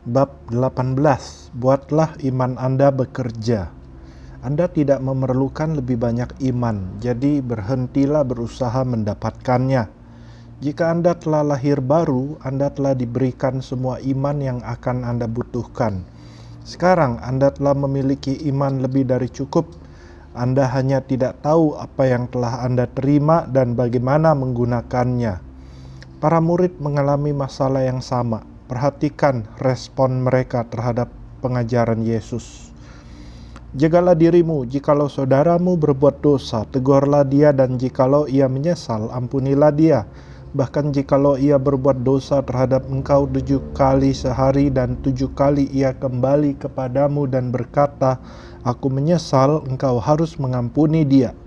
Bab 18. Buatlah iman Anda bekerja. Anda tidak memerlukan lebih banyak iman, jadi berhentilah berusaha mendapatkannya. Jika Anda telah lahir baru, Anda telah diberikan semua iman yang akan Anda butuhkan. Sekarang Anda telah memiliki iman lebih dari cukup. Anda hanya tidak tahu apa yang telah Anda terima dan bagaimana menggunakannya. Para murid mengalami masalah yang sama. Perhatikan respon mereka terhadap pengajaran Yesus. Jagalah dirimu, jikalau saudaramu berbuat dosa, tegurlah dia, dan jikalau ia menyesal, ampunilah dia. Bahkan jikalau ia berbuat dosa terhadap engkau 7 kali sehari dan 7 kali ia kembali kepadamu dan berkata, "Aku menyesal," engkau harus mengampuni dia.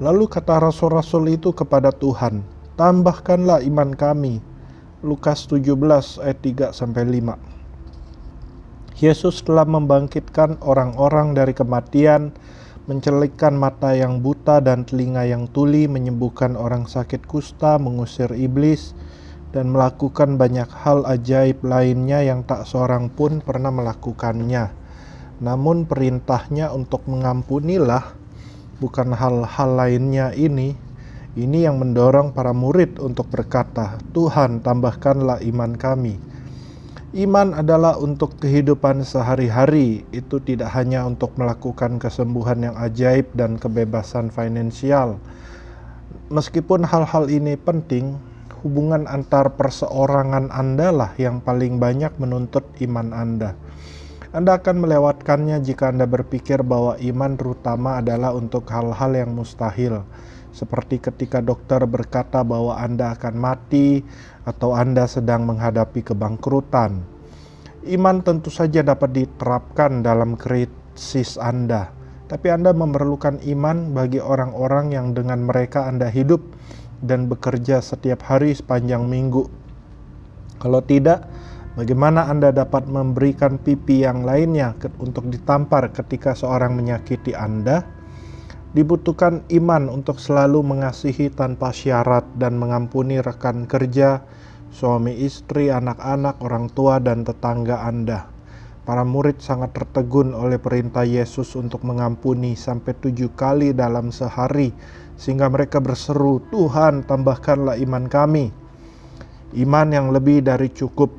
Lalu kata rasul-rasul itu kepada Tuhan, "Tambahkanlah iman kami." Lukas 17 ayat 3-5. Yesus telah membangkitkan orang-orang dari kematian, mencelikkan mata yang buta dan telinga yang tuli, menyembuhkan orang sakit kusta, mengusir iblis, dan melakukan banyak hal ajaib lainnya yang tak seorang pun pernah melakukannya. Namun perintahnya untuk mengampunilah, bukan hal-hal lainnya ini yang mendorong para murid untuk berkata, "Tuhan, tambahkanlah iman kami." Iman adalah untuk kehidupan sehari-hari. Itu tidak hanya untuk melakukan kesembuhan yang ajaib dan kebebasan finansial. Meskipun hal-hal ini penting, hubungan antar perseorangan Anda lah yang paling banyak menuntut iman Anda. Anda akan melewatkannya jika Anda berpikir bahwa iman terutama adalah untuk hal-hal yang mustahil. Seperti ketika dokter berkata bahwa Anda akan mati atau Anda sedang menghadapi kebangkrutan. Iman tentu saja dapat diterapkan dalam krisis Anda, tapi Anda memerlukan iman bagi orang-orang yang dengan mereka Anda hidup dan bekerja setiap hari sepanjang minggu. Kalau tidak, bagaimana Anda dapat memberikan pipi yang lainnya untuk ditampar ketika seorang menyakiti Anda? Dibutuhkan iman untuk selalu mengasihi tanpa syarat dan mengampuni rekan kerja, suami istri, anak-anak, orang tua, dan tetangga Anda. Para murid sangat tertegun oleh perintah Yesus untuk mengampuni sampai 7 kali dalam sehari, sehingga mereka berseru, "Tuhan, tambahkanlah iman kami." Iman yang lebih dari cukup.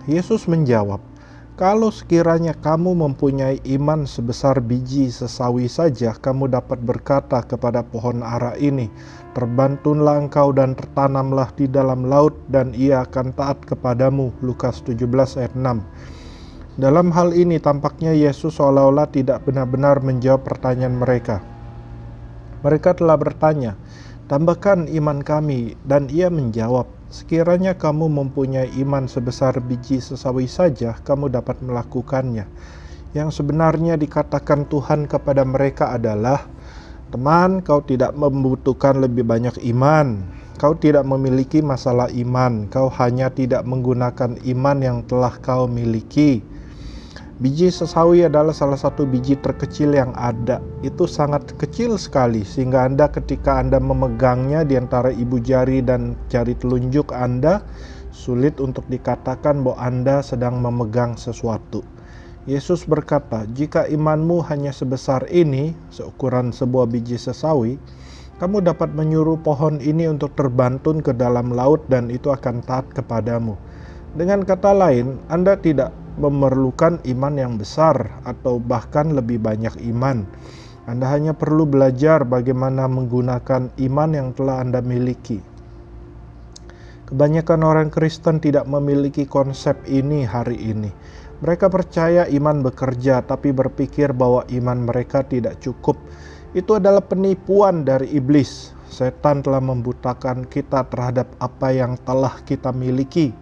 Yesus menjawab, "Kalau sekiranya kamu mempunyai iman sebesar biji sesawi saja, kamu dapat berkata kepada pohon ara ini, 'Terbantunlah engkau dan tertanamlah di dalam laut,' dan ia akan taat kepadamu." Lukas 17 ayat 6. Dalam hal ini tampaknya Yesus seolah-olah tidak benar-benar menjawab pertanyaan mereka. Mereka telah bertanya, "Tambahkan iman kami," dan ia menjawab, "Sekiranya kamu mempunyai iman sebesar biji sesawi saja, kamu dapat melakukannya." Yang sebenarnya dikatakan Tuhan kepada mereka adalah, "Teman, kau tidak membutuhkan lebih banyak iman. Kau tidak memiliki masalah iman. Kau hanya tidak menggunakan iman yang telah kau miliki." Biji sesawi adalah salah satu biji terkecil yang ada. Itu sangat kecil sekali, sehingga ketika Anda memegangnya di antara ibu jari dan jari telunjuk Anda, sulit untuk dikatakan bahwa Anda sedang memegang sesuatu. Yesus berkata, "Jika imanmu hanya sebesar ini, seukuran sebuah biji sesawi, kamu dapat menyuruh pohon ini untuk terbantun ke dalam laut dan itu akan taat kepadamu." Dengan kata lain, Anda tidak memerlukan iman yang besar atau bahkan lebih banyak iman. Anda hanya perlu belajar bagaimana menggunakan iman yang telah Anda miliki. Kebanyakan orang Kristen tidak memiliki konsep ini hari ini. Mereka percaya iman bekerja, tapi berpikir bahwa iman mereka tidak cukup. Itu adalah penipuan dari iblis. Setan telah membutakan kita terhadap apa yang telah kita miliki.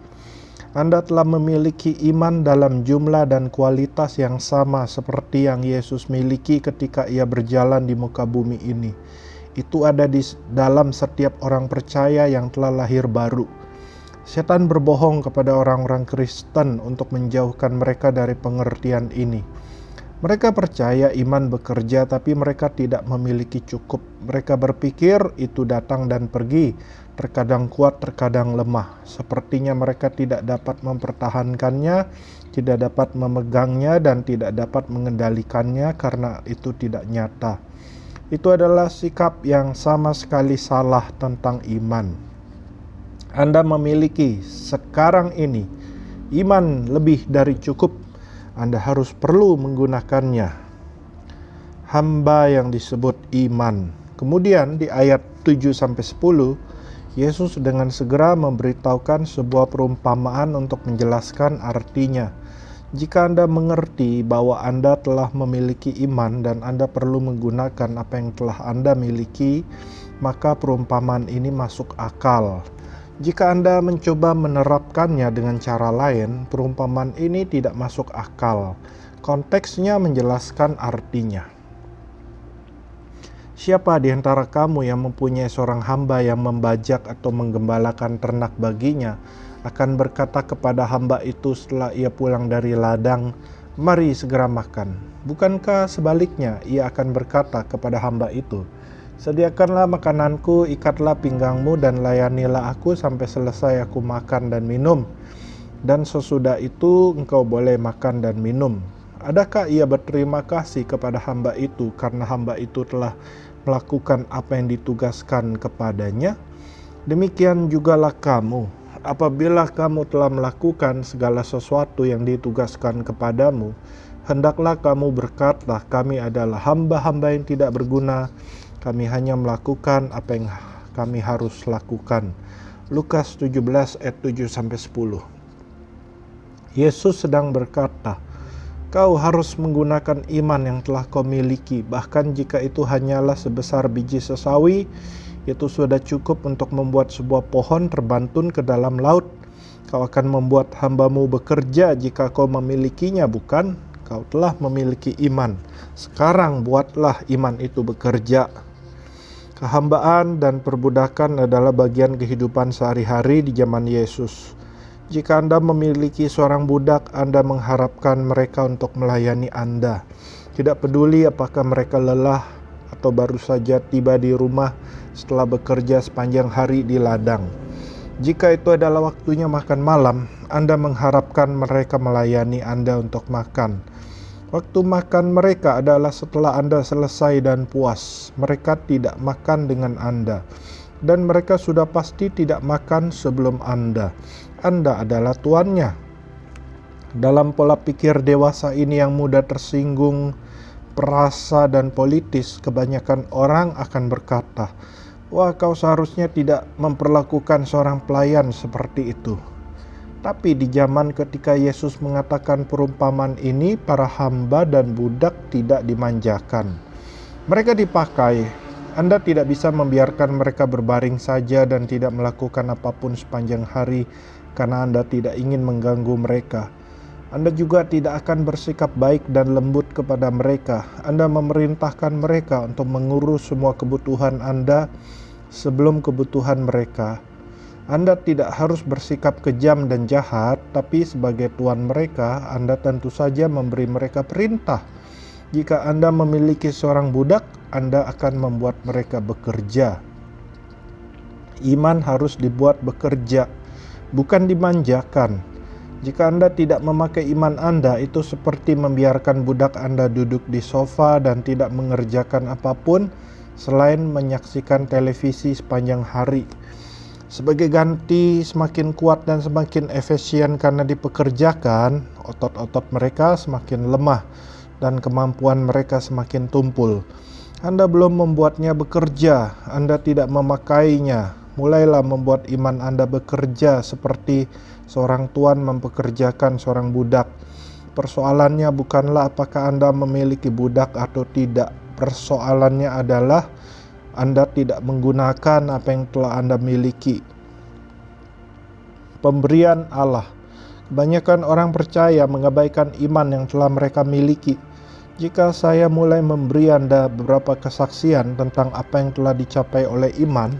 Anda telah memiliki iman dalam jumlah dan kualitas yang sama seperti yang Yesus miliki ketika ia berjalan di muka bumi ini. Itu ada di dalam setiap orang percaya yang telah lahir baru. Setan berbohong kepada orang-orang Kristen untuk menjauhkan mereka dari pengertian ini. Mereka percaya iman bekerja, tapi mereka tidak memiliki cukup. Mereka berpikir itu datang dan pergi, terkadang kuat, terkadang lemah. Sepertinya mereka tidak dapat mempertahankannya, tidak dapat memegangnya, dan tidak dapat mengendalikannya karena itu tidak nyata. Itu adalah sikap yang sama sekali salah tentang iman. Anda memiliki sekarang ini iman lebih dari cukup. Anda harus perlu menggunakannya. Hamba yang disebut iman. Kemudian di ayat 7-10, Yesus dengan segera memberitahukan sebuah perumpamaan untuk menjelaskan artinya. Jika Anda mengerti bahwa Anda telah memiliki iman dan Anda perlu menggunakan apa yang telah Anda miliki, maka perumpamaan ini masuk akal. Jika Anda mencoba menerapkannya dengan cara lain, perumpamaan ini tidak masuk akal. Konteksnya menjelaskan artinya. Siapa di antara kamu yang mempunyai seorang hamba yang membajak atau menggembalakan ternak baginya, akan berkata kepada hamba itu setelah ia pulang dari ladang, "Mari segera makan." Bukankah sebaliknya ia akan berkata kepada hamba itu, "Sediakanlah makananku, ikatlah pinggangmu dan layanilah aku sampai selesai aku makan dan minum. Dan sesudah itu engkau boleh makan dan minum." Adakah ia berterima kasih kepada hamba itu karena hamba itu telah melakukan apa yang ditugaskan kepadanya? Demikian jugalah kamu. Apabila kamu telah melakukan segala sesuatu yang ditugaskan kepadamu, hendaklah kamu berkata, "Kami adalah hamba-hamba yang tidak berguna. Kami hanya melakukan apa yang kami harus lakukan." Lukas 17 ayat 7-10. Yesus sedang berkata, kau harus menggunakan iman yang telah kau miliki, bahkan jika itu hanyalah sebesar biji sesawi. Itu sudah cukup untuk membuat sebuah pohon terbantun ke dalam laut. Kau akan membuat hambamu bekerja jika kau memilikinya, bukan? Kau telah memiliki iman. Sekarang buatlah iman itu bekerja. Kehambaan dan perbudakan adalah bagian kehidupan sehari-hari di zaman Yesus. Jika Anda memiliki seorang budak, Anda mengharapkan mereka untuk melayani Anda. Tidak peduli apakah mereka lelah atau baru saja tiba di rumah setelah bekerja sepanjang hari di ladang. Jika itu adalah waktunya makan malam, Anda mengharapkan mereka melayani Anda untuk makan. Waktu makan mereka adalah setelah Anda selesai dan puas. Mereka tidak makan dengan Anda, dan mereka sudah pasti tidak makan sebelum Anda. Anda adalah tuannya. Dalam pola pikir dewasa ini yang mudah tersinggung, perasa dan politis, kebanyakan orang akan berkata, "Wah, kau seharusnya tidak memperlakukan seorang pelayan seperti itu." Tapi di zaman ketika Yesus mengatakan perumpamaan ini, para hamba dan budak tidak dimanjakan. Mereka dipakai. Anda tidak bisa membiarkan mereka berbaring saja dan tidak melakukan apapun sepanjang hari karena Anda tidak ingin mengganggu mereka. Anda juga tidak akan bersikap baik dan lembut kepada mereka. Anda memerintahkan mereka untuk mengurus semua kebutuhan Anda sebelum kebutuhan mereka. Anda tidak harus bersikap kejam dan jahat, tapi sebagai tuan mereka, Anda tentu saja memberi mereka perintah. Jika Anda memiliki seorang budak, Anda akan membuat mereka bekerja. Iman harus dibuat bekerja, bukan dimanjakan. Jika Anda tidak memakai iman Anda, itu seperti membiarkan budak Anda duduk di sofa dan tidak mengerjakan apapun selain menyaksikan televisi sepanjang hari. Sebagai ganti, semakin kuat dan semakin efisien karena dipekerjakan, otot-otot mereka semakin lemah dan kemampuan mereka semakin tumpul. Anda belum membuatnya bekerja, Anda tidak memakainya. Mulailah membuat iman Anda bekerja seperti seorang tuan mempekerjakan seorang budak. Persoalannya bukanlah apakah Anda memiliki budak atau tidak. Persoalannya adalah Anda tidak menggunakan apa yang telah Anda miliki. Pemberian Allah. Kebanyakan orang percaya mengabaikan iman yang telah mereka miliki. Jika saya mulai memberi Anda beberapa kesaksian tentang apa yang telah dicapai oleh iman,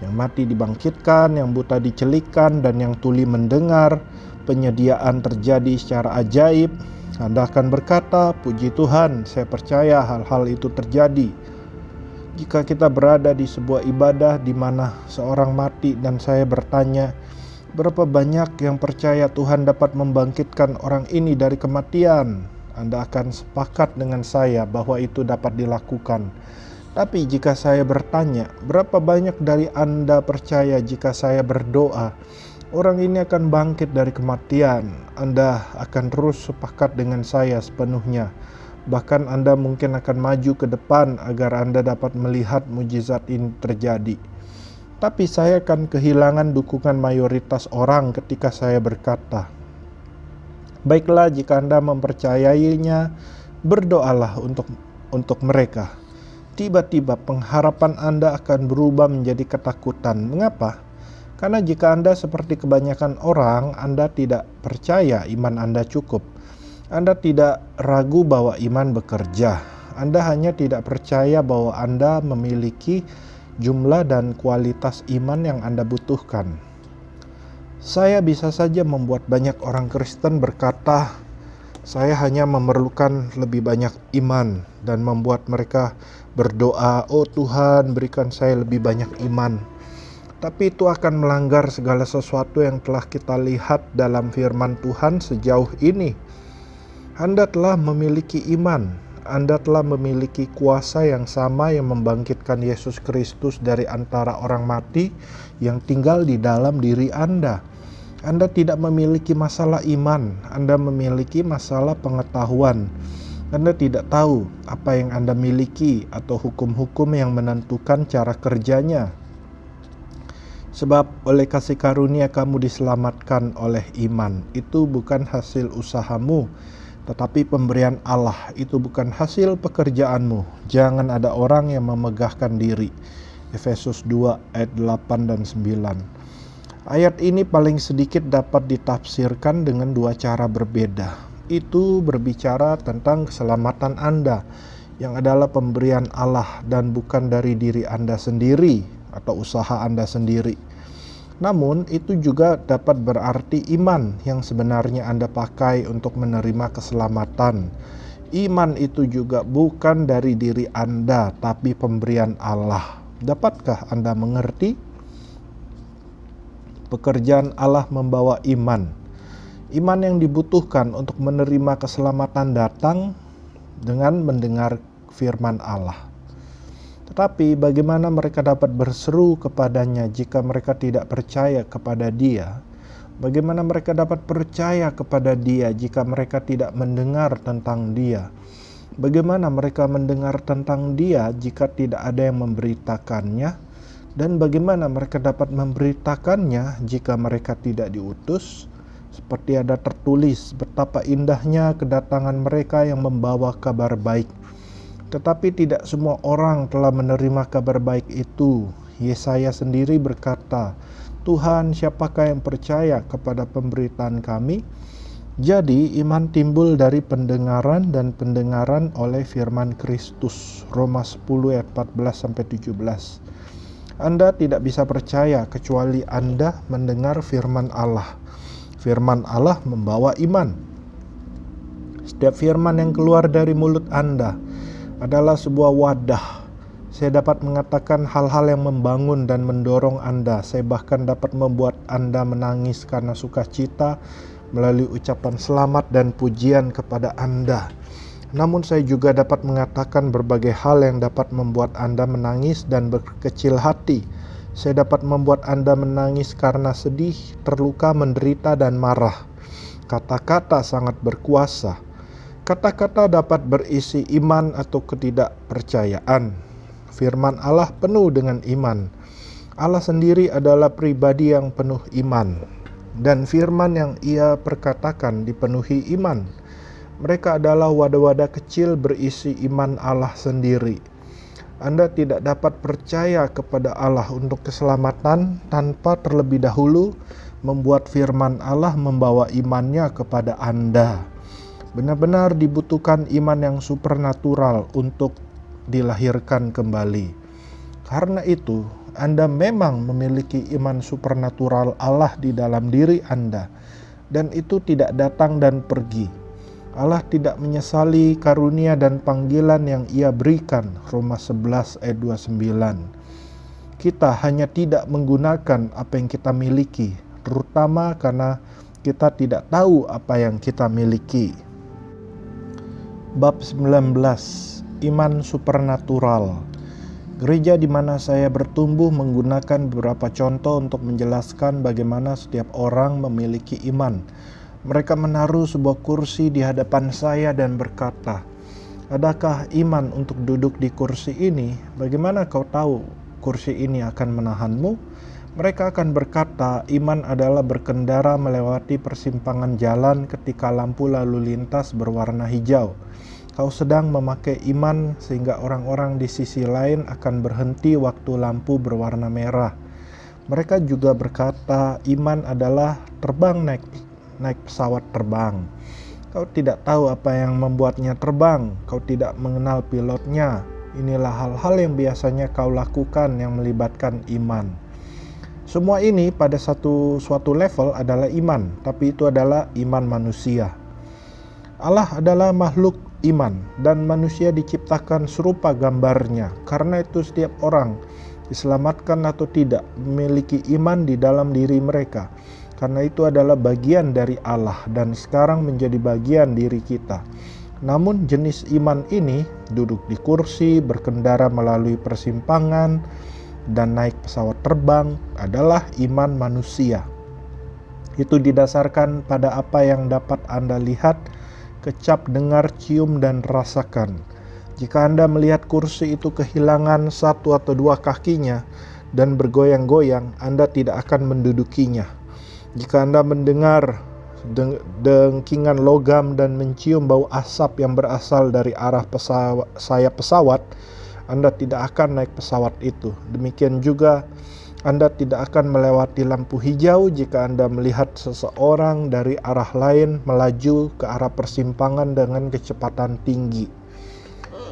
yang mati dibangkitkan, yang buta dicelikan, dan yang tuli mendengar, penyediaan terjadi secara ajaib, Anda akan berkata, "Puji Tuhan, saya percaya hal-hal itu terjadi." Jika kita berada di sebuah ibadah di mana seorang mati dan saya bertanya, berapa banyak yang percaya Tuhan dapat membangkitkan orang ini dari kematian? Anda akan sepakat dengan saya bahwa itu dapat dilakukan. Tapi jika saya bertanya, berapa banyak dari Anda percaya jika saya berdoa, orang ini akan bangkit dari kematian? Anda akan terus sepakat dengan saya sepenuhnya. Bahkan Anda mungkin akan maju ke depan agar Anda dapat melihat mujizat ini terjadi. Tapi saya akan kehilangan dukungan mayoritas orang ketika saya berkata, baiklah, jika Anda mempercayainya, berdoalah untuk mereka. Tiba-tiba pengharapan Anda akan berubah menjadi ketakutan. Mengapa? Karena jika Anda seperti kebanyakan orang, Anda tidak percaya iman Anda cukup. Anda tidak ragu bahwa iman bekerja. Anda hanya tidak percaya bahwa Anda memiliki jumlah dan kualitas iman yang Anda butuhkan. Saya bisa saja membuat banyak orang Kristen berkata, saya hanya memerlukan lebih banyak iman, dan membuat mereka berdoa, oh Tuhan berikan saya lebih banyak iman. Tapi itu akan melanggar segala sesuatu yang telah kita lihat dalam firman Tuhan sejauh ini. Anda telah memiliki iman, Anda telah memiliki kuasa yang sama yang membangkitkan Yesus Kristus dari antara orang mati yang tinggal di dalam diri Anda. Anda tidak memiliki masalah iman, Anda memiliki masalah pengetahuan. Anda tidak tahu apa yang Anda miliki atau hukum-hukum yang menentukan cara kerjanya. Sebab oleh kasih karunia kamu diselamatkan oleh iman. Itu bukan hasil usahamu, tetapi pemberian Allah. Itu bukan hasil pekerjaanmu. Jangan ada orang yang memegahkan diri. Efesus 2 ayat 8 dan 9. Ayat ini paling sedikit dapat ditafsirkan dengan dua cara berbeda. Itu berbicara tentang keselamatan Anda, yang adalah pemberian Allah dan bukan dari diri Anda sendiri atau usaha Anda sendiri. Namun itu juga dapat berarti iman yang sebenarnya Anda pakai untuk menerima keselamatan. Iman itu juga bukan dari diri Anda, tapi pemberian Allah. Dapatkah Anda mengerti? Pekerjaan Allah membawa iman. Iman yang dibutuhkan untuk menerima keselamatan datang dengan mendengar firman Allah. Tetapi bagaimana mereka dapat berseru kepadanya jika mereka tidak percaya kepada Dia? Bagaimana mereka dapat percaya kepada Dia jika mereka tidak mendengar tentang Dia? Bagaimana mereka mendengar tentang Dia jika tidak ada yang memberitakannya? Dan bagaimana mereka dapat memberitakannya jika mereka tidak diutus? Seperti ada tertulis, betapa indahnya kedatangan mereka yang membawa kabar baik. Tetapi tidak semua orang telah menerima kabar baik itu. Yesaya sendiri berkata, Tuhan, siapakah yang percaya kepada pemberitaan kami? Jadi iman timbul dari pendengaran, dan pendengaran oleh firman Kristus. Roma 10 ayat 14-17. Anda tidak bisa percaya kecuali Anda mendengar firman Allah. Firman Allah membawa iman. Setiap firman yang keluar dari mulut Anda adalah sebuah wadah. Saya dapat mengatakan hal-hal yang membangun dan mendorong Anda. Saya bahkan dapat membuat Anda menangis karena sukacita melalui ucapan selamat dan pujian kepada Anda. Namun saya juga dapat mengatakan berbagai hal yang dapat membuat Anda menangis dan berkecil hati. Saya dapat membuat Anda menangis karena sedih, terluka, menderita, dan marah. Kata-kata sangat berkuasa. Kata-kata dapat berisi iman atau ketidakpercayaan. Firman Allah penuh dengan iman. Allah sendiri adalah pribadi yang penuh iman. Dan firman yang Ia perkatakan dipenuhi iman. Mereka adalah wadah-wadah kecil berisi iman Allah sendiri. Anda tidak dapat percaya kepada Allah untuk keselamatan tanpa terlebih dahulu membuat firman Allah membawa imannya kepada Anda. Benar-benar dibutuhkan iman yang supernatural untuk dilahirkan kembali. Karena itu, Anda memang memiliki iman supernatural Allah di dalam diri Anda, dan itu tidak datang dan pergi. Allah tidak menyesali karunia dan panggilan yang Ia berikan. Roma 11 ayat 29. Kita hanya tidak menggunakan apa yang kita miliki, terutama karena kita tidak tahu apa yang kita miliki. Bab 19, Iman Supernatural. Gereja di mana saya bertumbuh menggunakan beberapa contoh untuk menjelaskan bagaimana setiap orang memiliki iman. Mereka menaruh sebuah kursi di hadapan saya dan berkata, "Adakah iman untuk duduk di kursi ini? Bagaimana kau tahu kursi ini akan menahanmu?" Mereka akan berkata, iman adalah berkendara melewati persimpangan jalan ketika lampu lalu lintas berwarna hijau. Kau sedang memakai iman sehingga orang-orang di sisi lain akan berhenti waktu lampu berwarna merah. Mereka juga berkata, iman adalah terbang naik pesawat terbang. Kau tidak tahu apa yang membuatnya terbang, kau tidak mengenal pilotnya. Inilah hal-hal yang biasanya kau lakukan yang melibatkan iman. Semua ini pada suatu level adalah iman, tapi itu adalah iman manusia. Allah adalah makhluk iman dan manusia diciptakan serupa gambarnya. Karena itu setiap orang, diselamatkan atau tidak, memiliki iman di dalam diri mereka. Karena itu adalah bagian dari Allah dan sekarang menjadi bagian diri kita. Namun jenis iman ini, duduk di kursi, berkendara melalui persimpangan, dan naik pesawat terbang, adalah iman manusia. Itu didasarkan pada apa yang dapat Anda lihat, kecap, dengar, cium, dan rasakan. Jika Anda melihat kursi itu kehilangan satu atau dua kakinya dan bergoyang-goyang, Anda tidak akan mendudukinya. Jika Anda mendengar dengkingan logam dan mencium bau asap yang berasal dari arah sayap pesawat, Anda tidak akan naik pesawat itu. Demikian juga Anda tidak akan melewati lampu hijau jika Anda melihat seseorang dari arah lain melaju ke arah persimpangan dengan kecepatan tinggi.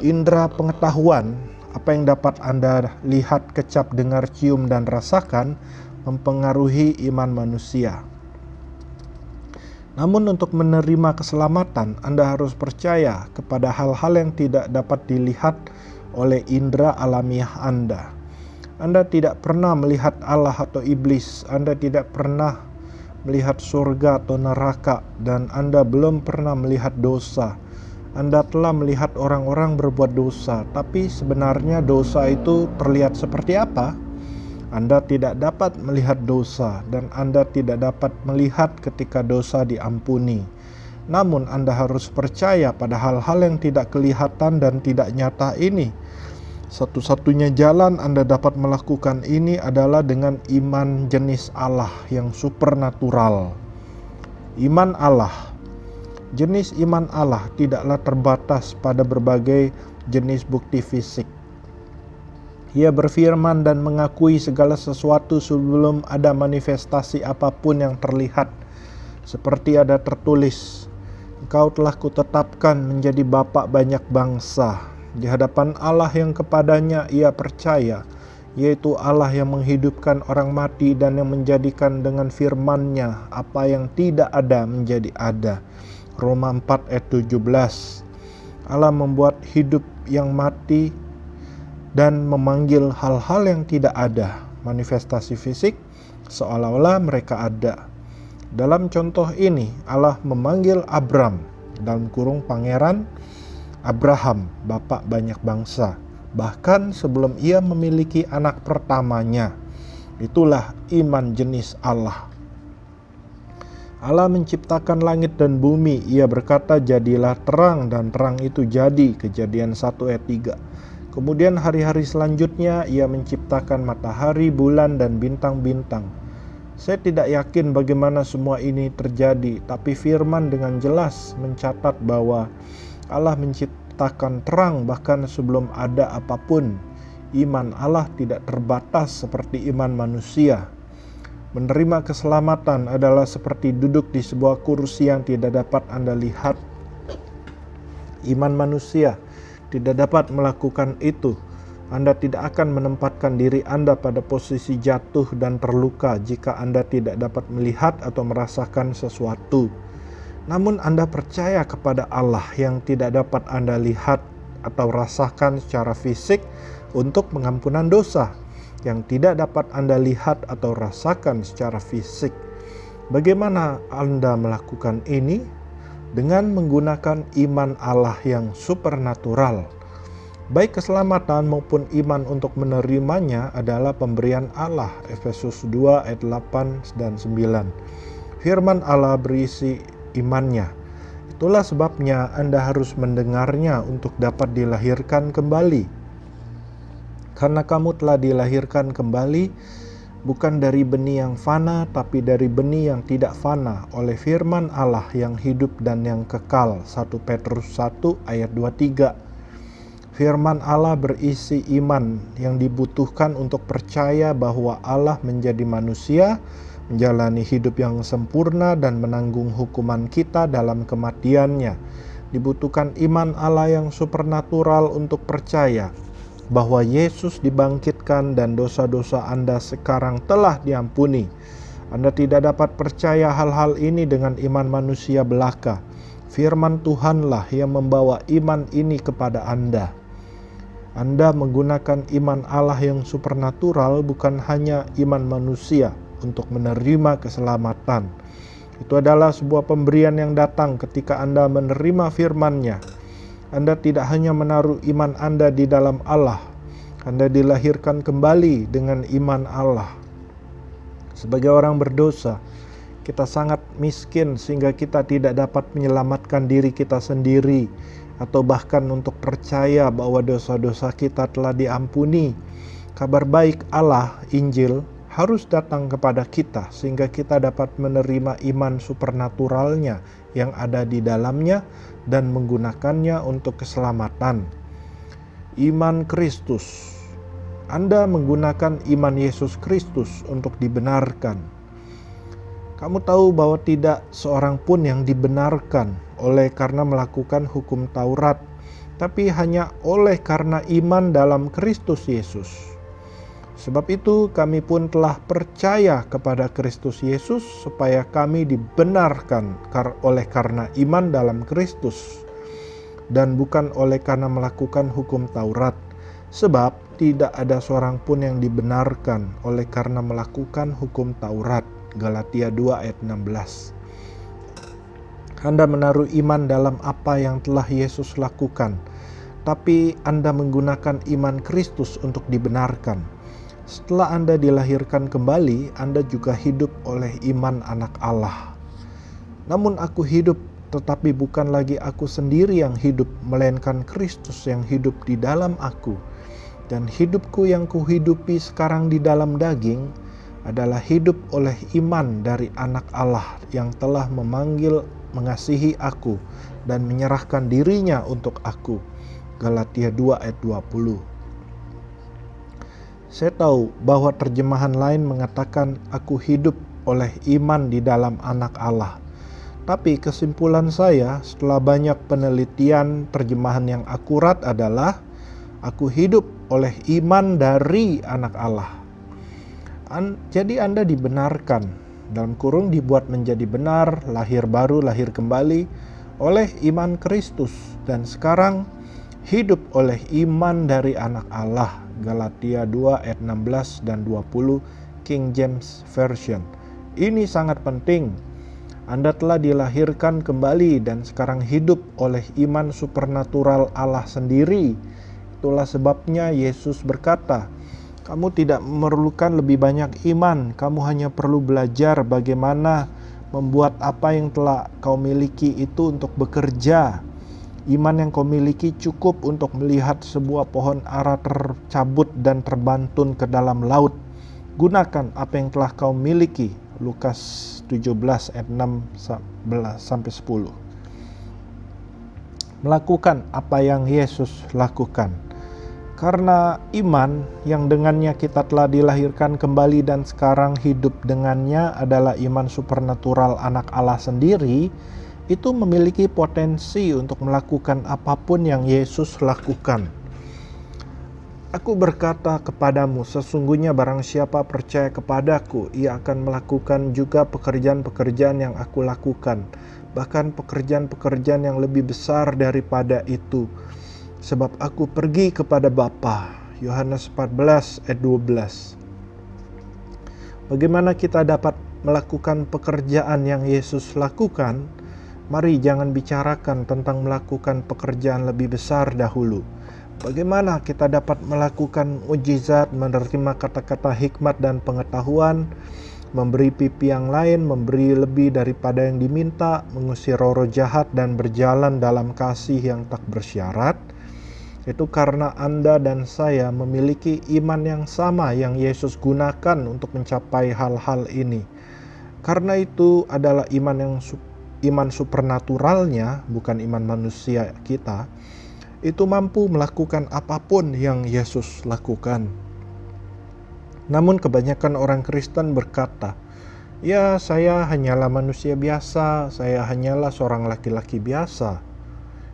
Indera pengetahuan, apa yang dapat Anda lihat, kecap, dengar, cium, dan rasakan, mempengaruhi iman manusia. Namun untuk menerima keselamatan, Anda harus percaya kepada hal-hal yang tidak dapat dilihat oleh indera alamiah Anda. Anda tidak pernah melihat Allah atau iblis, Anda tidak pernah melihat surga atau neraka, dan Anda belum pernah melihat dosa. Anda telah melihat orang-orang berbuat dosa, tapi sebenarnya dosa itu terlihat seperti apa? Anda tidak dapat melihat dosa, dan Anda tidak dapat melihat ketika dosa diampuni. Namun Anda harus percaya pada hal-hal yang tidak kelihatan dan tidak nyata ini. Satu-satunya jalan Anda dapat melakukan ini adalah dengan iman jenis Allah yang supernatural. Iman Allah. Jenis iman Allah tidaklah terbatas pada berbagai jenis bukti fisik. Ia berfirman dan mengakui segala sesuatu sebelum ada manifestasi apapun yang terlihat. Seperti ada tertulis, "Engkau telah kutetapkan menjadi bapa banyak bangsa." Di hadapan Allah yang kepadanya ia percaya, yaitu Allah yang menghidupkan orang mati dan yang menjadikan dengan firman-Nya apa yang tidak ada menjadi ada. Roma 4 ayat 17. Allah membuat hidup yang mati dan memanggil hal-hal yang tidak ada, manifestasi fisik, seolah-olah mereka ada. Dalam contoh ini, Allah memanggil Abram, dalam kurung pangeran Abraham, bapak banyak bangsa, bahkan sebelum ia memiliki anak pertamanya. Itulah iman jenis Allah. Allah menciptakan langit dan bumi. Ia berkata, "Jadilah terang," dan terang itu jadi. Kejadian 1 ayat 3. Kemudian hari-hari selanjutnya ia menciptakan matahari, bulan, dan bintang-bintang. Saya tidak yakin bagaimana semua ini terjadi, tapi firman dengan jelas mencatat bahwa Allah menciptakan terang bahkan sebelum ada apapun. Iman Allah tidak terbatas seperti iman manusia. Menerima keselamatan adalah seperti duduk di sebuah kursi yang tidak dapat Anda lihat. Iman manusia tidak dapat melakukan itu. Anda tidak akan menempatkan diri Anda pada posisi jatuh dan terluka jika Anda tidak dapat melihat atau merasakan sesuatu. Namun Anda percaya kepada Allah yang tidak dapat Anda lihat atau rasakan secara fisik untuk pengampunan dosa, yang tidak dapat Anda lihat atau rasakan secara fisik. Bagaimana Anda melakukan ini? Dengan menggunakan iman Allah yang supernatural. Baik keselamatan maupun iman untuk menerimanya adalah pemberian Allah. Efesus 2 ayat 8 dan 9. Firman Allah berisi imannya. Itulah sebabnya Anda harus mendengarnya untuk dapat dilahirkan kembali. Karena kamu telah dilahirkan kembali, bukan dari benih yang fana, tapi dari benih yang tidak fana, oleh firman Allah yang hidup dan yang kekal. 1 Petrus 1 ayat 23. Firman Allah berisi iman yang dibutuhkan untuk percaya bahwa Allah menjadi manusia, menjalani hidup yang sempurna dan menanggung hukuman kita dalam kematiannya. Dibutuhkan iman Allah yang supernatural untuk percaya bahwa Yesus dibangkitkan dan dosa-dosa Anda sekarang telah diampuni. Anda tidak dapat percaya hal-hal ini dengan iman manusia belaka. Firman Tuhanlah yang membawa iman ini kepada Anda. Anda menggunakan iman Allah yang supernatural, bukan hanya iman manusia untuk menerima keselamatan. Itu adalah sebuah pemberian yang datang ketika Anda menerima firman-Nya. Anda tidak hanya menaruh iman Anda di dalam Allah, Anda dilahirkan kembali dengan iman Allah. Sebagai orang berdosa, kita sangat miskin sehingga kita tidak dapat menyelamatkan diri kita sendiri, atau bahkan untuk percaya bahwa dosa-dosa kita telah diampuni. Kabar baik Allah, Injil, harus datang kepada kita sehingga kita dapat menerima iman supernaturalnya yang ada di dalamnya dan menggunakannya untuk keselamatan. Iman Kristus. Anda menggunakan iman Yesus Kristus untuk dibenarkan. Kamu tahu bahwa tidak seorang pun yang dibenarkan oleh karena melakukan hukum Taurat, tapi hanya oleh karena iman dalam Kristus Yesus. Sebab itu kami pun telah percaya kepada Kristus Yesus supaya kami dibenarkan oleh karena iman dalam Kristus dan bukan oleh karena melakukan hukum Taurat. Sebab tidak ada seorang pun yang dibenarkan oleh karena melakukan hukum Taurat. Galatia 2 ayat 16. Anda menaruh iman dalam apa yang telah Yesus lakukan, tapi Anda menggunakan iman Kristus untuk dibenarkan. Setelah Anda dilahirkan kembali, Anda juga hidup oleh iman anak Allah. Namun aku hidup, tetapi bukan lagi aku sendiri yang hidup, melainkan Kristus yang hidup di dalam aku. Dan hidupku yang kuhidupi sekarang di dalam daging adalah hidup oleh iman dari anak Allah yang telah mengasihi aku dan menyerahkan dirinya untuk aku. Galatia 2 ayat 20. Saya tahu bahwa terjemahan lain mengatakan aku hidup oleh iman di dalam anak Allah. Tapi kesimpulan saya setelah banyak penelitian, terjemahan yang akurat adalah aku hidup oleh iman dari anak Allah. Jadi Anda dibenarkan, dalam kurung dibuat menjadi benar, lahir baru, lahir kembali oleh iman Kristus, dan sekarang hidup oleh iman dari anak Allah. Galatia 2 ayat 16 dan 20 King James Version. Ini sangat penting. Anda telah dilahirkan kembali dan sekarang hidup oleh iman supernatural Allah sendiri. Itulah sebabnya Yesus berkata, kamu tidak memerlukan lebih banyak iman, kamu hanya perlu belajar bagaimana membuat apa yang telah kau miliki itu untuk bekerja. Iman yang kau miliki cukup untuk melihat sebuah pohon ara tercabut dan terbantun ke dalam laut. Gunakan apa yang telah kau miliki. Lukas 17 ayat 6 sampai 10. Melakukan apa yang Yesus lakukan. Karena iman yang dengannya kita telah dilahirkan kembali dan sekarang hidup dengannya adalah iman supernatural anak Allah sendiri, itu memiliki potensi untuk melakukan apapun yang Yesus lakukan. Aku berkata kepadamu, sesungguhnya barang siapa percaya kepadaku, ia akan melakukan juga pekerjaan-pekerjaan yang aku lakukan, bahkan pekerjaan-pekerjaan yang lebih besar daripada itu. Sebab aku pergi kepada Bapa. Yohanes 14 ayat 12. Bagaimana kita dapat melakukan pekerjaan yang Yesus lakukan? Mari jangan bicarakan tentang melakukan pekerjaan lebih besar dahulu. Bagaimana kita dapat melakukan mukjizat, menerima kata-kata hikmat dan pengetahuan, memberi pipi yang lain, memberi lebih daripada yang diminta, mengusir roh jahat dan berjalan dalam kasih yang tak bersyarat? Itu karena Anda dan saya memiliki iman yang sama yang Yesus gunakan untuk mencapai hal-hal ini. Karena itu adalah iman supernaturalnya, bukan iman manusia kita. Itu mampu melakukan apapun yang Yesus lakukan. Namun kebanyakan orang Kristen berkata, "Ya, saya hanyalah manusia biasa, saya hanyalah seorang laki-laki biasa."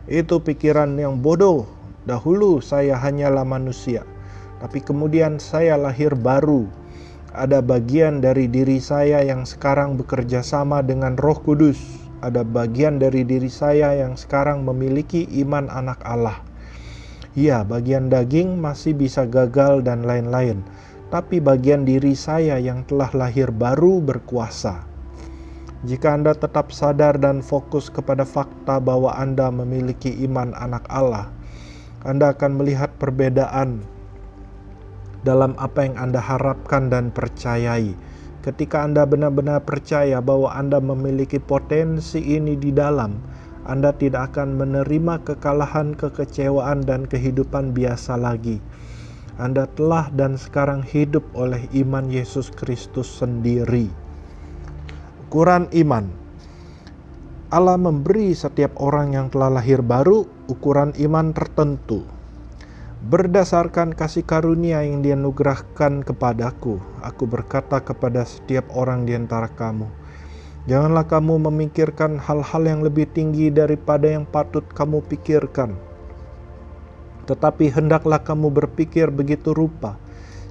Itu pikiran yang bodoh. Dahulu saya hanyalah manusia, tapi kemudian saya lahir baru. Ada bagian dari diri saya yang sekarang bekerja sama dengan Roh Kudus. Ada bagian dari diri saya yang sekarang memiliki iman anak Allah. Ya, bagian daging masih bisa gagal dan lain-lain, tapi bagian diri saya yang telah lahir baru berkuasa. Jika Anda tetap sadar dan fokus kepada fakta bahwa Anda memiliki iman anak Allah, Anda akan melihat perbedaan dalam apa yang Anda harapkan dan percayai. Ketika Anda benar-benar percaya bahwa Anda memiliki potensi ini di dalam, Anda tidak akan menerima kekalahan, kekecewaan, dan kehidupan biasa lagi. Anda telah dan sekarang hidup oleh iman Yesus Kristus sendiri. Ukuran iman. Allah memberi setiap orang yang telah lahir baru ukuran iman tertentu. Berdasarkan kasih karunia yang dianugerahkan kepadaku, aku berkata kepada setiap orang di antara kamu, janganlah kamu memikirkan hal-hal yang lebih tinggi daripada yang patut kamu pikirkan. Tetapi hendaklah kamu berpikir begitu rupa,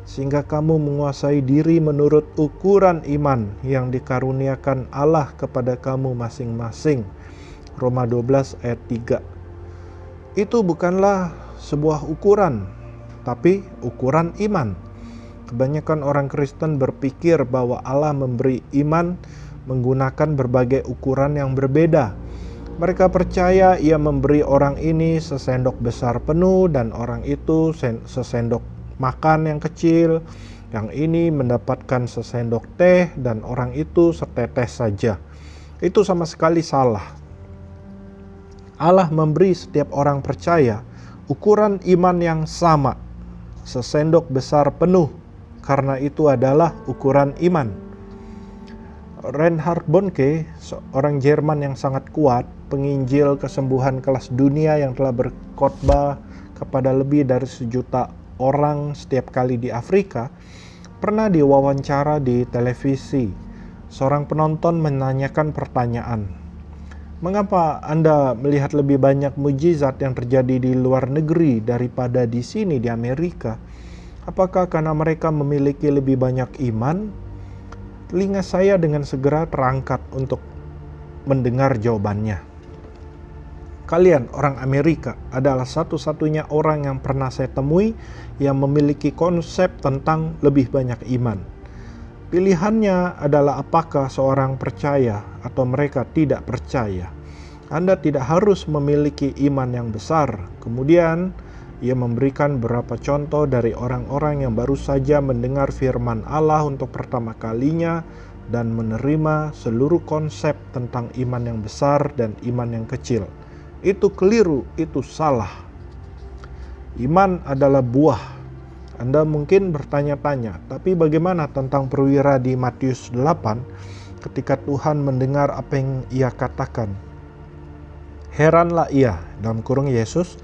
sehingga kamu menguasai diri menurut ukuran iman yang dikaruniakan Allah kepada kamu masing-masing. Roma 12 ayat 3. Itu bukanlah sebuah ukuran, tapi ukuran iman. Kebanyakan orang Kristen berpikir bahwa Allah memberi iman menggunakan berbagai ukuran yang berbeda. Mereka percaya Ia memberi orang ini sesendok besar penuh dan orang itu sesendok makan yang kecil, yang ini mendapatkan sesendok teh dan orang itu setetes saja. Itu sama sekali salah. Allah memberi setiap orang percaya ukuran iman yang sama, sesendok besar penuh, karena itu adalah ukuran iman. Reinhard Bonnke, seorang Jerman yang sangat kuat, penginjil kesembuhan kelas dunia yang telah berkhotbah kepada lebih dari 1 juta orang setiap kali di Afrika, pernah diwawancara di televisi. Seorang penonton menanyakan pertanyaan, "Mengapa Anda melihat lebih banyak mujizat yang terjadi di luar negeri daripada di sini di Amerika? Apakah karena mereka memiliki lebih banyak iman?" Telinga saya dengan segera terangkat untuk mendengar jawabannya. Kalian, orang Amerika, adalah satu-satunya orang yang pernah saya temui yang memiliki konsep tentang lebih banyak iman. Pilihannya adalah apakah seorang percaya atau mereka tidak percaya. Anda tidak harus memiliki iman yang besar. Kemudian, ia memberikan beberapa contoh dari orang-orang yang baru saja mendengar firman Allah untuk pertama kalinya dan menerima seluruh konsep tentang iman yang besar dan iman yang kecil. Itu keliru, itu salah. Iman adalah buah. Anda mungkin bertanya-tanya, tapi bagaimana tentang perwira di Matius 8 ketika Tuhan mendengar apa yang ia katakan? Heranlah ia, dalam kurung Yesus,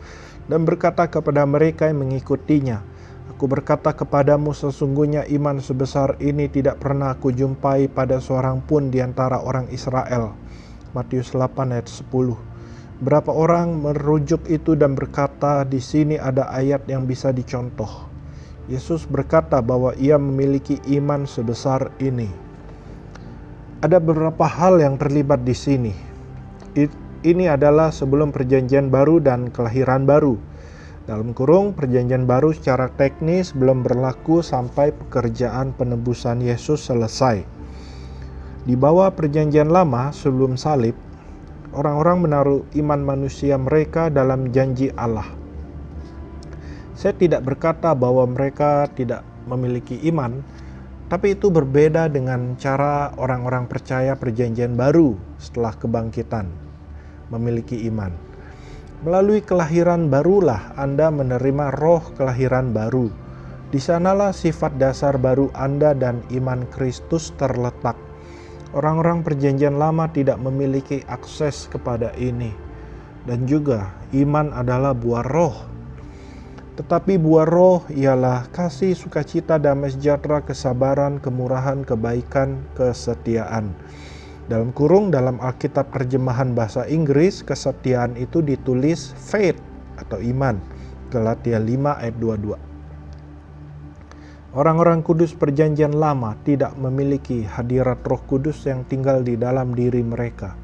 dan berkata kepada mereka yang mengikutinya, "Aku berkata kepadamu, sesungguhnya iman sebesar ini tidak pernah aku jumpai pada seorang pun di antara orang Israel." Matius 8 ayat 10. Berapa orang merujuk itu dan berkata, di sini ada ayat yang bisa dicontoh. Yesus berkata bahwa ia memiliki iman sebesar ini. Ada beberapa hal yang terlibat di sini. Ini adalah sebelum perjanjian baru dan kelahiran baru. Dalam kurung, perjanjian baru secara teknis belum berlaku sampai pekerjaan penebusan Yesus selesai. Di bawah perjanjian lama sebelum salib, orang-orang menaruh iman manusia mereka dalam janji Allah. Saya tidak berkata bahwa mereka tidak memiliki iman, tapi itu berbeda dengan cara orang-orang percaya perjanjian baru setelah kebangkitan memiliki iman. Melalui kelahiran barulah Anda menerima roh kelahiran baru. Di sanalah sifat dasar baru Anda dan iman Kristus terletak. Orang-orang perjanjian lama tidak memiliki akses kepada ini. Dan juga iman adalah buah roh. Tetapi buah roh ialah kasih, sukacita, damai sejahtera, kesabaran, kemurahan, kebaikan, kesetiaan. Dalam kurung, dalam Alkitab terjemahan bahasa Inggris, kesetiaan itu ditulis faith atau iman. Galatia 5 ayat 22. Orang-orang kudus perjanjian lama tidak memiliki hadirat Roh Kudus yang tinggal di dalam diri mereka.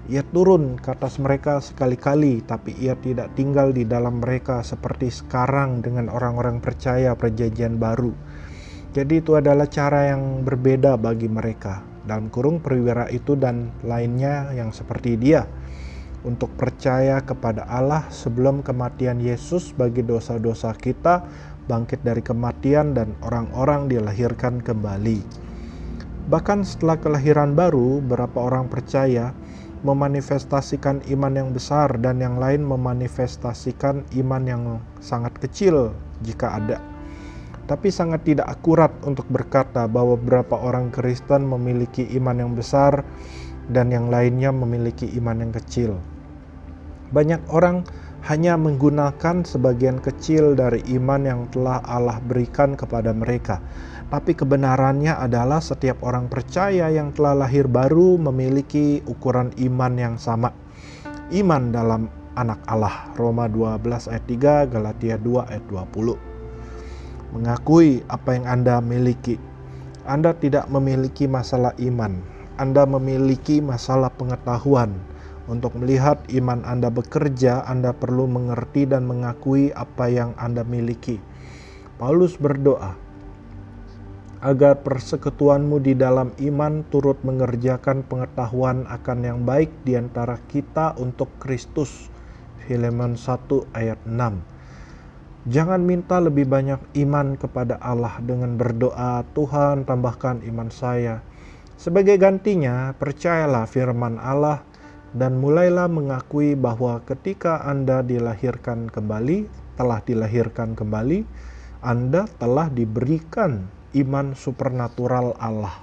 Ia turun ke atas mereka sekali-kali, tapi ia tidak tinggal di dalam mereka seperti sekarang dengan orang-orang percaya perjanjian baru. Jadi itu adalah cara yang berbeda bagi mereka. Dalam kurung, perwira itu dan lainnya yang seperti dia, untuk percaya kepada Allah sebelum kematian Yesus bagi dosa-dosa kita, bangkit dari kematian, dan orang-orang dilahirkan kembali. Bahkan setelah kelahiran baru, beberapa orang percaya memanifestasikan iman yang besar dan yang lain memanifestasikan iman yang sangat kecil jika ada. Tapi sangat tidak akurat untuk berkata bahwa beberapa orang Kristen memiliki iman yang besar dan yang lainnya memiliki iman yang kecil. Banyak orang hanya menggunakan sebagian kecil dari iman yang telah Allah berikan kepada mereka. Tapi kebenarannya adalah setiap orang percaya yang telah lahir baru memiliki ukuran iman yang sama. Iman dalam anak Allah, Roma 12 ayat 3, Galatia 2 ayat 20. Mengakui apa yang Anda miliki. Anda tidak memiliki masalah iman. Anda memiliki masalah pengetahuan. Untuk melihat iman Anda bekerja, Anda perlu mengerti dan mengakui apa yang Anda miliki. Paulus berdoa agar persekutuanmu di dalam iman turut mengerjakan pengetahuan akan yang baik di antara kita untuk Kristus. Filemon 1 ayat 6. Jangan minta lebih banyak iman kepada Allah dengan berdoa, Tuhan tambahkan iman saya. Sebagai gantinya, percayalah firman Allah dan mulailah mengakui bahwa ketika Anda telah dilahirkan kembali, Anda telah diberikan iman supernatural Allah.